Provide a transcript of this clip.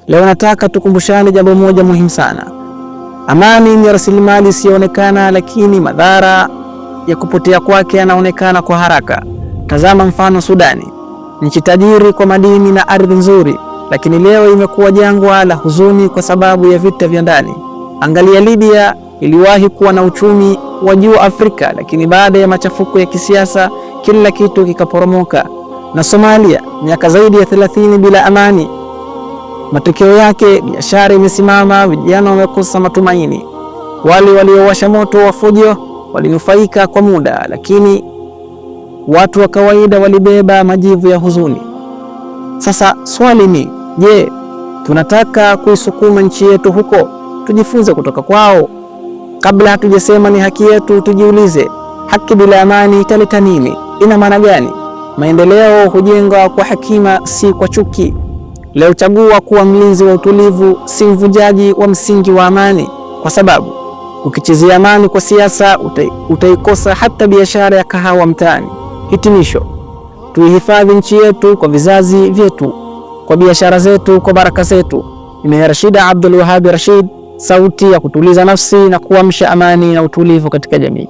Leo nataka tukumbushane jambo moja muhimu sana. Amani ni rasilimali isiyoonekana, lakini madhara ya kupotea kwake yanaonekana kwa haraka. Tazama mfano Sudani, nchi tajiri kwa madini na ardhi nzuri, lakini leo imekuwa jangwa la huzuni kwa sababu ya vita vya ndani. Angalia Libya, iliwahi kuwa na uchumi wa juu Afrika, lakini baada ya machafuko ya kisiasa kila kitu kikaporomoka. Na Somalia, miaka zaidi ya 30 bila amani. Matokeo yake biashara imesimama, vijana wamekosa matumaini. Wale waliowasha moto wa fujo walinufaika kwa muda, lakini watu wa kawaida walibeba majivu ya huzuni. Sasa swali ni, je, tunataka kuisukuma nchi yetu huko? Tujifunze kutoka kwao. Kabla hatujasema ni haki yetu, tujiulize, haki bila amani italeta nini? Ina maana gani? Maendeleo hujengwa kwa hekima, si kwa chuki. Leo chagua kuwa mlinzi wa utulivu, si mvunjaji wa msingi wa amani, kwa sababu ukichezea amani kwa siasa utaikosa hata biashara ya kahawa mtaani. Hitimisho, tuihifadhi nchi yetu kwa vizazi vyetu, kwa biashara zetu, kwa baraka zetu. Mimi Rashid Abdul Wahhab Rashid, sauti ya kutuliza nafsi na kuamsha amani na utulivu katika jamii.